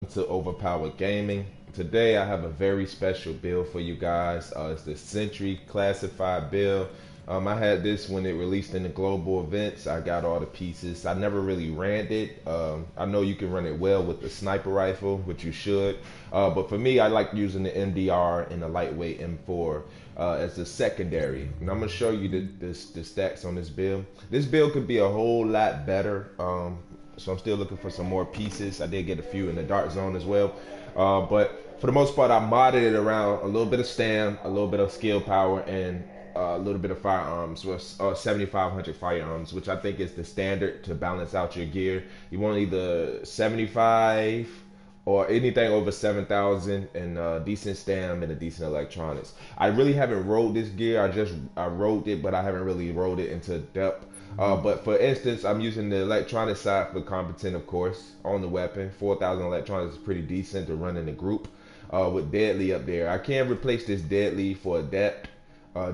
to Overpowered Gaming. Today I have a very special build for you guys. It's the Sentry classified build. I had this when it released in the global events. I got all the pieces. I never really ran it. I know you can run it well with the sniper rifle, which you should. But for me, I like using the MDR and the lightweight M4 as the secondary. And I'm gonna show you the stats on this build. This build could be a whole lot better. So I'm still looking for some more pieces. I did get a few in the dark zone as well. But for the most part, I modded it around a little bit of stam, a little bit of skill power, and a little bit of firearms, with 7,500 firearms, which I think is the standard to balance out your gear. You want either 75 or anything over 7,000 and decent stam and a decent electronics. I really haven't rode this gear. I rode it, but I haven't really rode it into depth. But for instance, I'm using the electronic side for competent, of course, on the weapon. 4,000 electronics is pretty decent to run in a group. With deadly up there, I can replace this deadly for adept,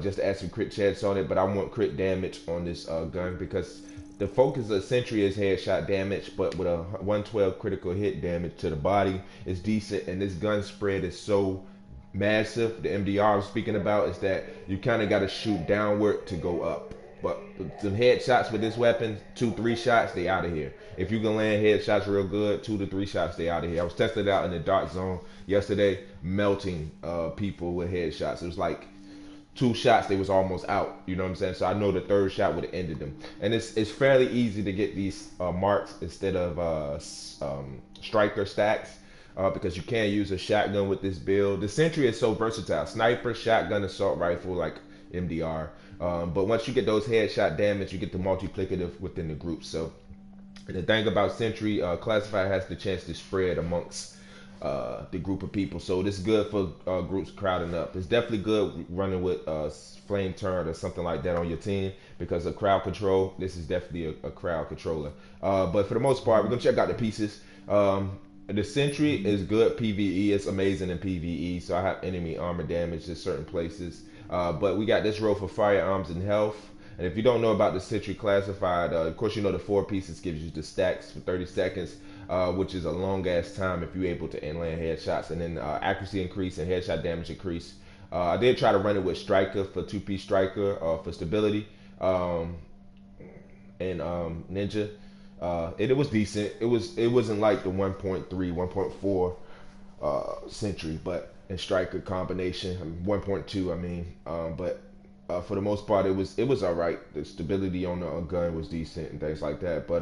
just to add some crit chance on it. But I want crit damage on this gun because the focus of Sentry is headshot damage, but with a 112 critical hit damage to the body is decent. And this gun spread is so massive. The MDR I'm speaking about is that you kind of got to shoot downward to go up. But some headshots with this weapon, 2-3 shots, they out of here. If you can land headshots real good, 2 to 3 shots, they out of here. I was testing it out in the dark zone yesterday, melting people with headshots. It was like 2 shots, they was almost out. You know what I'm saying? So I know the third shot would have ended them. And it's fairly easy to get these marks instead of striker stacks. Because you can use a shotgun with this build. The Sentry is so versatile. Sniper, shotgun, assault rifle, like MDR. But once you get those headshot damage, you get the multiplicative within the group. So the thing about Sentry, Classified has the chance to spread amongst the group of people. So this is good for groups crowding up. It's definitely good running with Flame Turret or something like that on your team because of crowd control. This is definitely a crowd controller. But for the most part, we're going to check out the pieces. The Sentry is good PvE. It's amazing in PvE. So I have enemy armor damage in certain places. But we got this row for firearms and health. And if you don't know about the Sentry Classified, of course you know the 4 pieces gives you the stacks for 30 seconds, which is a long ass time if you're able to land headshots. And then accuracy increase and headshot damage increase. I did try to run it with Striker for 2-piece Striker for stability, and Ninja. It was decent. It wasn't like the 1.3, 1.4 Sentry, but in striker combination, 1.2. I mean, but for the most part, it was all right. The stability on the gun was decent and things like that. But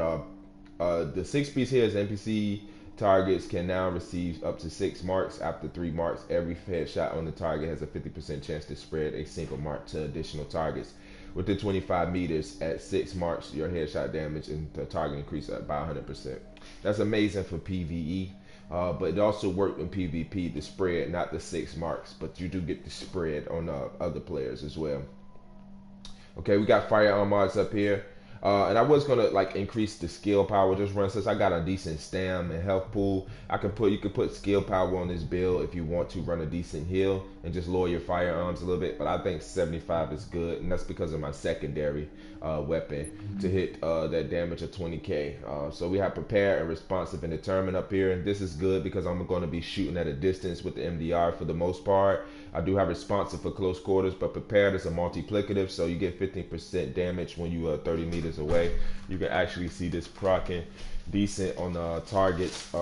the 6-piece here is NPC targets can now receive up to 6 marks. After 3 marks, every headshot on the target has a 50% chance to spread a single mark to additional targets. Within 25 meters, at 6 marks, your headshot damage and the target increase by 100%. That's amazing for PvE. But it also worked in PvP, the spread, not the 6 marks, but you do get the spread on other players as well. Okay, we got firearm mods up here. And I was gonna like increase the skill power just run since I got a decent stam and health pool. You could put skill power on this build if you want to run a decent heal and just lower your firearms a little bit. But I think 75 is good, and that's because of my secondary weapon to hit that damage of 20k. So we have prepared and responsive and determined up here, and this is good because I'm going to be shooting at a distance with the MDR for the most part. I do have responsive for close quarters, but prepared is a multiplicative, so you get 15% damage when you are 30 meters away. You can actually see this proccing decent on targets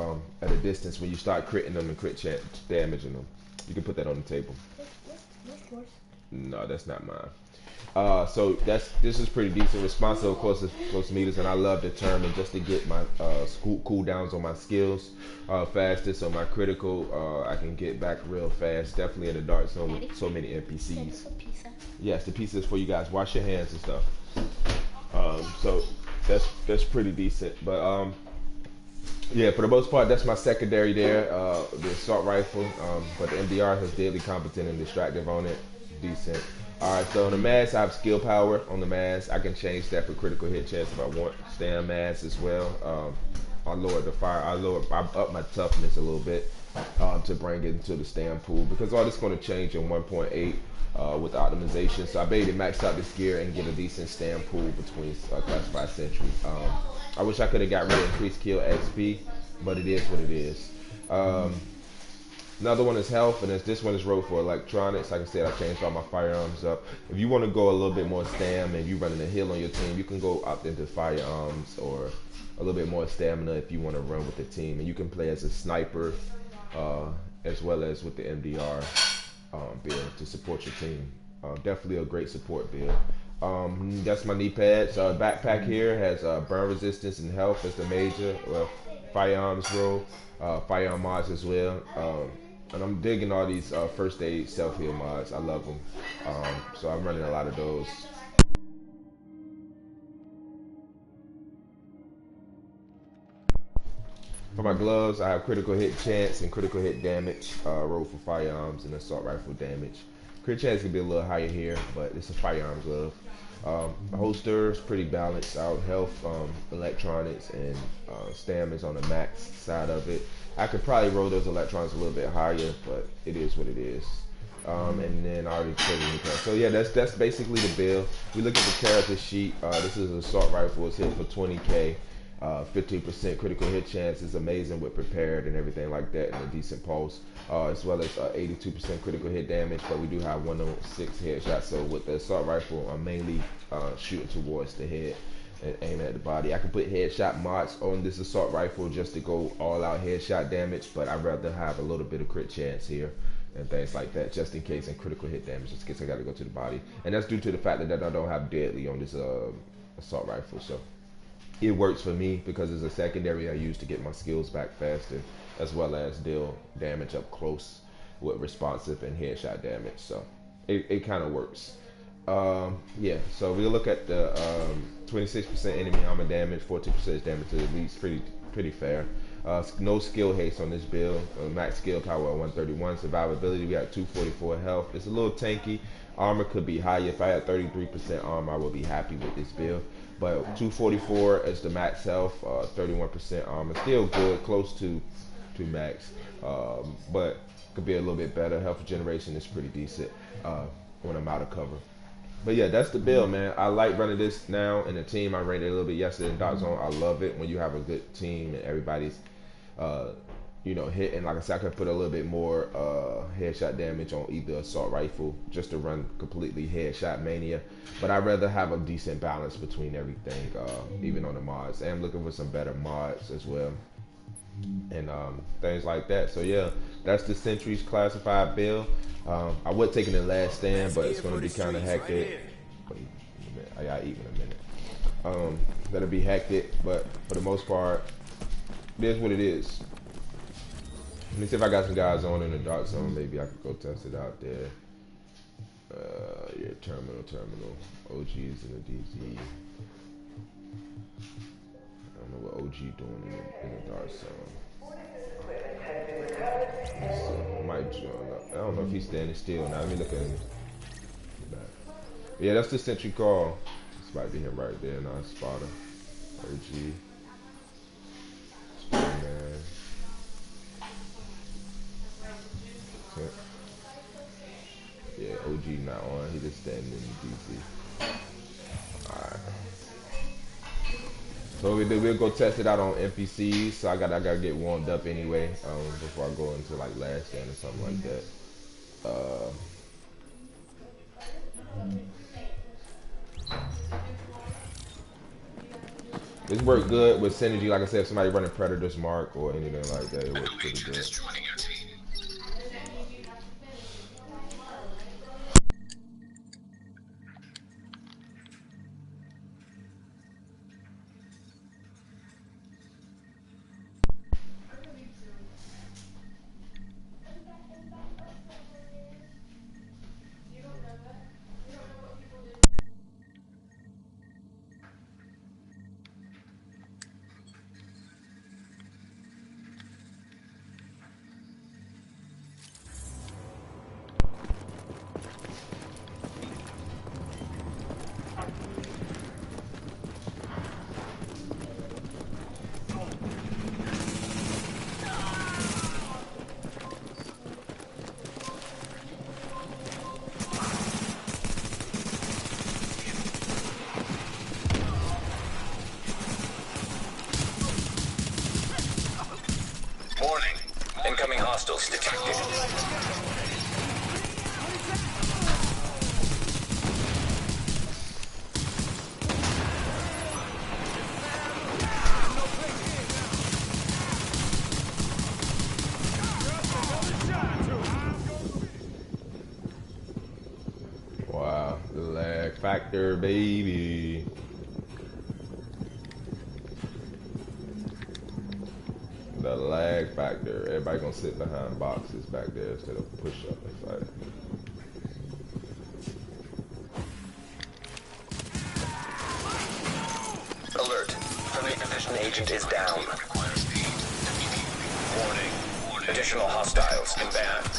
at a distance when you start critting them and damaging them. You can put that on the table. No, that's not mine. So this is pretty decent. Responsive, of course, is close meters, and I love determined just to get my cooldowns on my skills faster. So my critical, I can get back real fast. Definitely in the dark zone with so many NPCs. Yes, the pieces for you guys. Wash your hands and stuff. So that's pretty decent. But yeah, for the most part, that's my secondary there. The assault rifle, but the MDR has deadly competent and distractive on it. Decent. Alright, so on the mask, I have skill power on the mask. I can change that for critical hit chance if I want. Stand mask as well. I lowered the fire. I up my toughness a little bit to bring it into the stand pool because all this is going to change in 1.8 with optimization. So I basically maxed out this gear and get a decent stand pool between classified Sentry. I wish I could have got rid of increased kill XP, but it is what it is. Um, Another one is health, and this one is road for electronics. Like I said, I changed all my firearms up. If you want to go a little bit more stam and you running a hill on your team, you can go opt into firearms or a little bit more stamina if you want to run with the team. And you can play as a sniper uh, as well as with the MDR build to support your team. Definitely a great support build. That's my knee pads. Backpack here has burn resistance and health as the major. Well, firearms roll, firearm mods as well. And I'm digging all these first aid self heal mods. I love them. So I'm running a lot of those. For my gloves, I have critical hit chance and critical hit damage. Roll for firearms and assault rifle damage. Crit chance can be a little higher here, but it's a firearm glove. Holster is pretty balanced out. Health, electronics, and stam is on the max side of it. I could probably roll those electronics a little bit higher, but it is what it is. And then I already put it in there. So yeah, that's basically the build. We look at the character sheet. This is an assault rifle. It's hit for 20k. 15% critical hit chance is amazing with prepared and everything like that, and a decent pulse, as well as 82% critical hit damage. But we do have 106 headshots. So with the assault rifle, I'm mainly shooting towards the head and aiming at the body. I can put headshot mods on this assault rifle just to go all out headshot damage, but I'd rather have a little bit of crit chance here and things like that, just in case, and critical hit damage, just in case I got to go to the body. And that's due to the fact that I don't have deadly on this assault rifle. So it works for me because it's a secondary I use to get my skills back faster, as well as deal damage up close with responsive and headshot damage. So it kind of works. Yeah, so we'll look at the 26% enemy armor damage, 14% damage to the elites. Pretty fair. No skill haste on this build. Max skill power 131. Survivability, we got 244 health. It's a little tanky. Armor could be higher. If I had 33% armor, I would be happy with this build. But 244 is the max health, 31% armor. Still good, close to max. But could be a little bit better. Health generation is pretty decent when I'm out of cover. But yeah, that's the build, man. I like running this now in the team. I ran it a little bit yesterday in Dot Zone. I love it when you have a good team and everybody's, hitting. Like I said, I can put a little bit more headshot damage on either assault rifle just to run completely headshot mania. But I'd rather have a decent balance between everything, even on the mods. And I'm looking for some better mods as well, and things like that. So yeah, that's the Sentry's classified build. I would take it in last stand, but it's going to be kind of hectic. I gotta eat in a minute. That'll be hectic, but for the most part, it is what it is. Let me see if I got some guys on in the dark zone. Maybe I could go test it out there. Yeah, terminal. OG's in the DZ. I don't know what OG doing in the dark zone. So, might join up. I don't know if he's standing still now. Let me look at him. Yeah, that's the Sentry call. This might be him right there. Now, spotter. OG. Man. Yeah, OG not on. He just standing in the DC. Alright. So we'll go test it out on NPCs. So I gotta get warmed up anyway before I go into like last stand or something like that. This worked good with Synergy. Like I said, if somebody running Predator's Mark or anything like that, it works pretty good. hostiles detected. Wow, the lag factor, baby. The lag factor. Everybody gonna sit behind boxes back there instead of push up and fight. Alert. Friendly division agent is down. Warning. Additional hostiles inbound.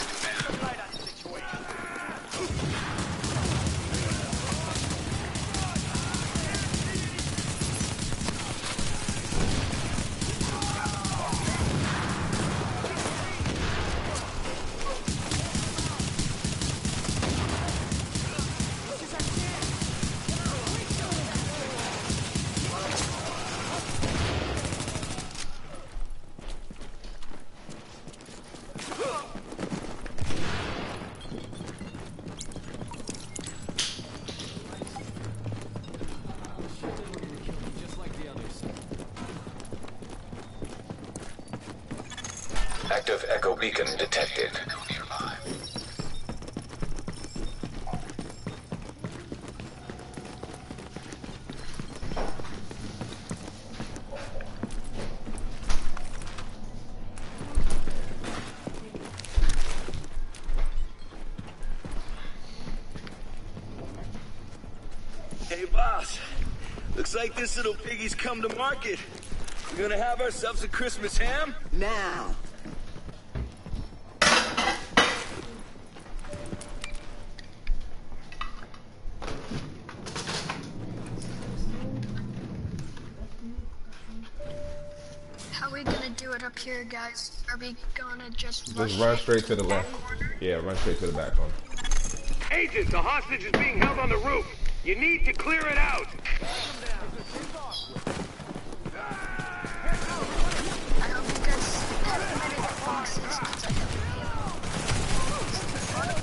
Active echo beacon detected. Hey, boss. Looks like this little piggy's come to market. We're gonna have ourselves a Christmas ham? Now. How are we gonna do it up here, guys? Are we gonna just Just run straight to the left. Yeah, run straight to the back corner. Agent, the hostage is being held on the roof. You need to clear it out. I hope you guys have many boxes, 'cause I have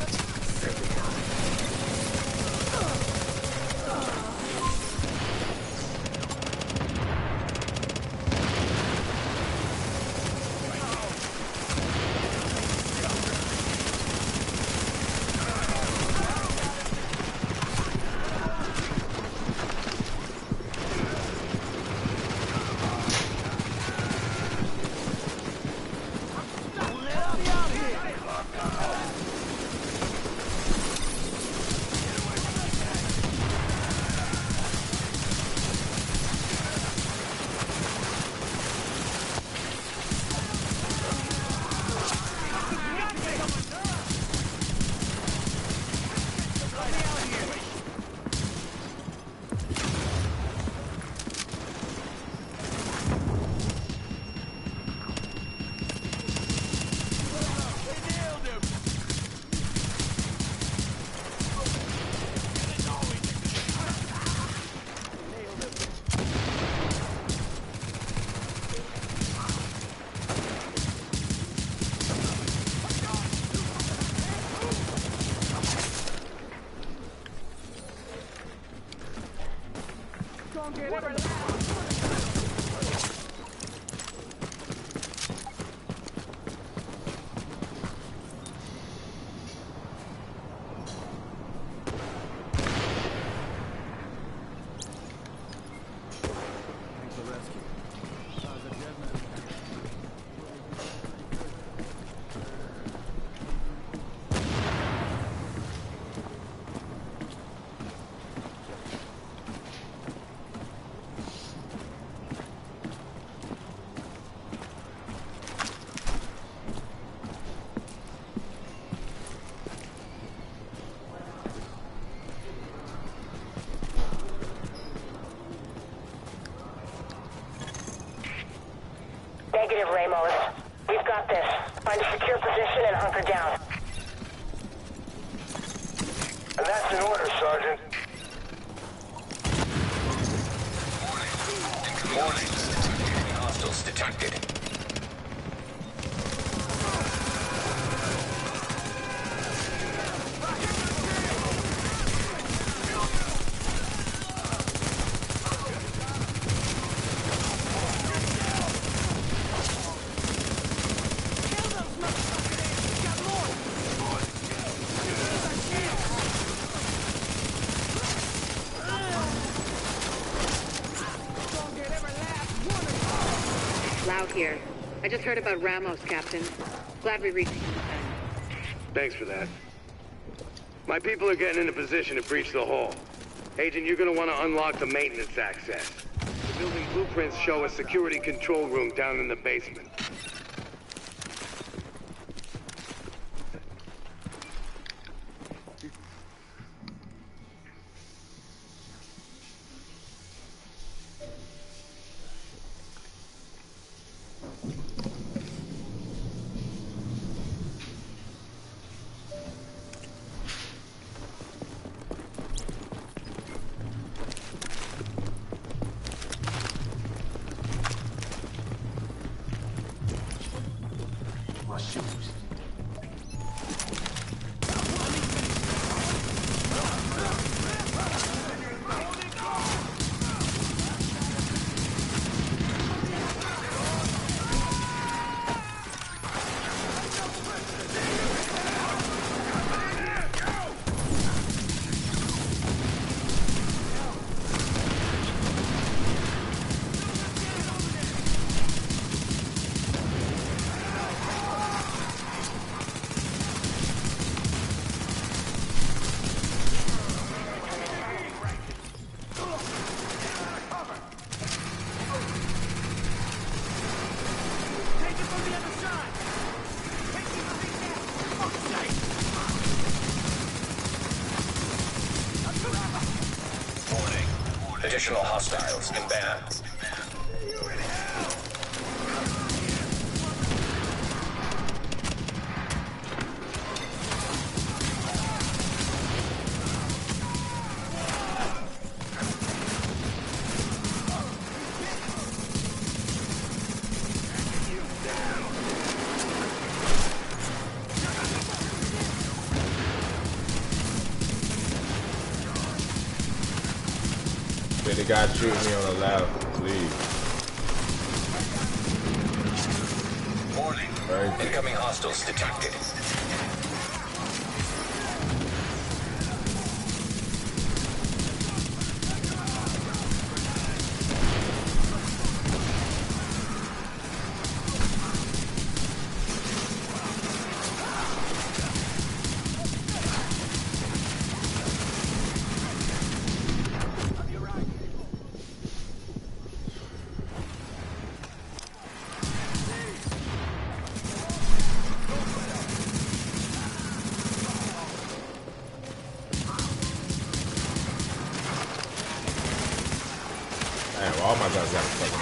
Negative, Ramos. We've got this. Find a secure position and hunker down. And that's an order, Sergeant. Warning. Hostiles detected. here. I just heard about Ramos, Captain. Glad we reached you in time. Thanks for that. My people are getting into position to breach the hull. Agent, you're gonna want to unlock the maintenance access. The building blueprints show a security control room down in the basement. Additional hostiles inbound. The guy shooting me on the left, please. Warning. Incoming hostiles detected. Damn, all my guns got a fucking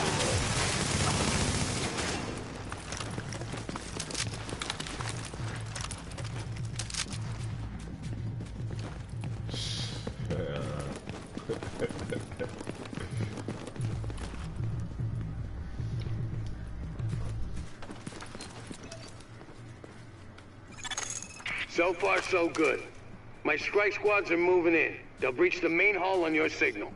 So far, so good. My strike squads are moving in. They'll breach the main hull on your signal.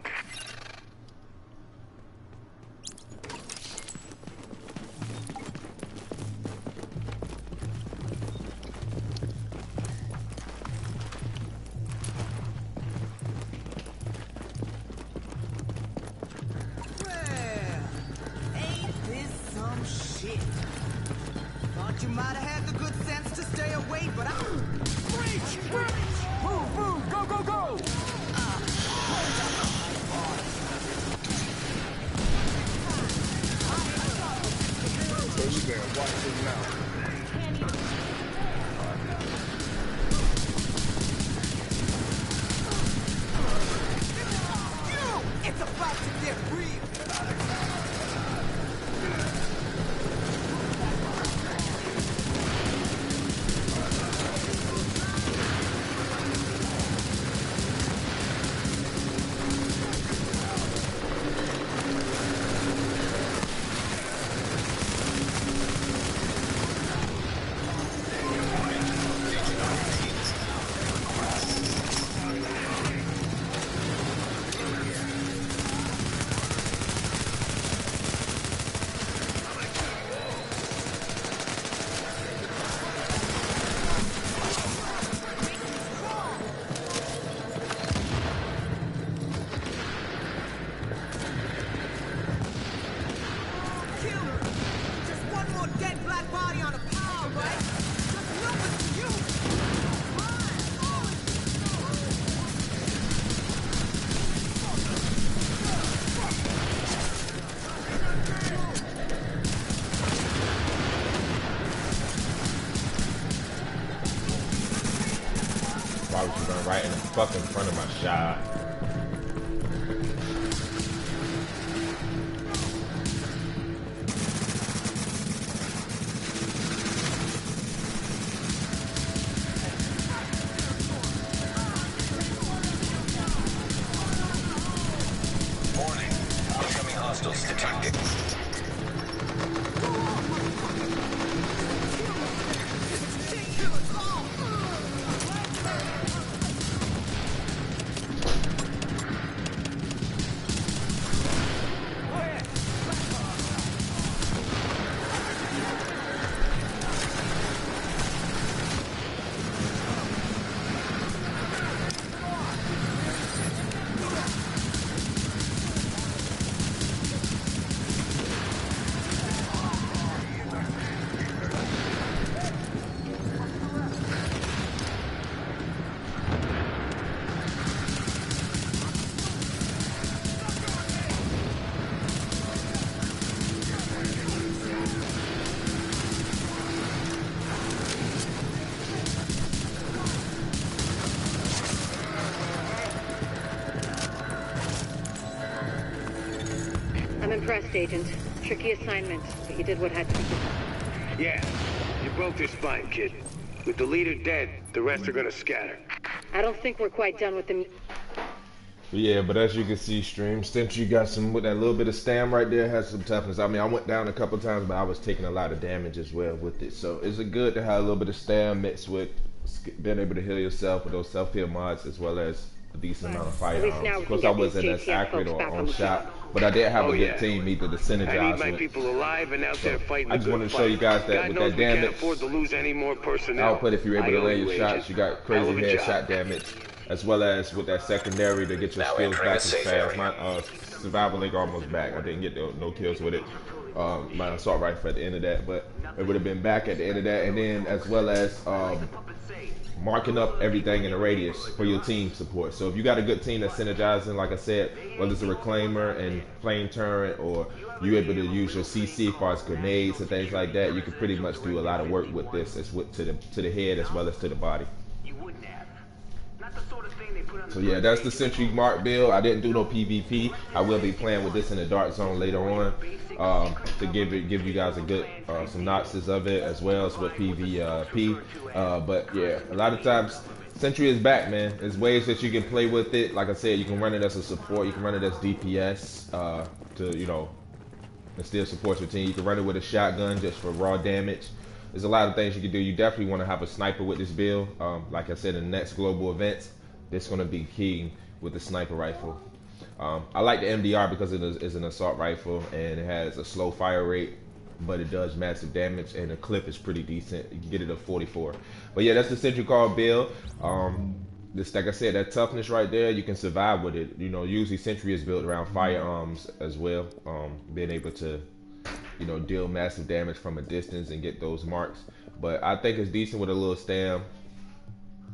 Ain't this some shit? Thought you might have had the good sense to stay away, but I... Breach! Breach! Move, move! Go, go, go! So you better watch his mouth. It's about to get real! Why would you run right in the fucking front of my shot? Warning. Incoming hostiles detected. I'm impressed, Agent. Tricky assignment, but you did what had to be done. Yeah, you broke their spine, kid. With the leader dead, the rest are gonna scatter. I don't think we're quite done with them. Yeah, but as you can see, stream, Sentry got some with that little bit of stam right there, has some toughness. I mean, I went down a couple times, but I was taking a lot of damage as well with it. So it's good to have a little bit of stam mixed with being able to heal yourself with those self-heal mods, as well as a decent amount of firearms. now we Of course, can I get wasn't these as JTF accurate folks or back on on the shot, but I did have Oh, a yeah. good team either to I need synergize my with. people alive and out there fighting I a just good wanted to show fight. you guys that God with knows that we can't damage afford to lose any more personnel. output, if you're able I to owe land you, your shots, Agent. you got Hell crazy of a headshot job. damage, as well as with that secondary to get your Now skills entering back a as safe fast. area. My survival link almost back. I didn't get no kills with it. My assault rifle at the end of that, but it would have been back at the end of that, and then as well as marking up everything in the radius for your team support. So if you got a good team that's synergizing, like I said, whether it's a reclaimer and flame turret, or you able to use your CC as far as grenades and things like that, you can pretty much do a lot of work with this, as with to the head as well as to the body. So yeah, that's the Sentry Mark build. I didn't do no PvP. I will be playing with this in the dark zone later on, to give you guys a good synopsis of it, as well as with PvP. But yeah, a lot of times Sentry is back, man. There's ways that you can play with it. Like I said, you can run it as a support. You can run it as DPS to and still support your team. You can run it with a shotgun just for raw damage. There's a lot of things you can do. You definitely want to have a sniper with this build. Like I said, in the next global events, this is going to be key with the sniper rifle. I like the MDR because it is an assault rifle and it has a slow fire rate, but it does massive damage, and the clip is pretty decent. You can get it at 44. But yeah, that's the Sentry Card build. This, like I said, that toughness right there, you can survive with it. Usually Sentry is built around firearms as well. Being able to, deal massive damage from a distance and get those marks. But I think it's decent with a little stam.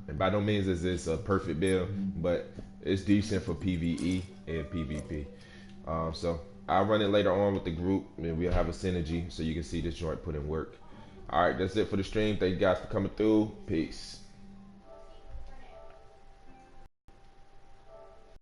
And by no means is this a perfect build, but it's decent for PvE and PvP. So I'll run it later on with the group, and we'll have a synergy so you can see this joint put in work. All right, that's it for the stream. Thank you guys for coming through. Peace.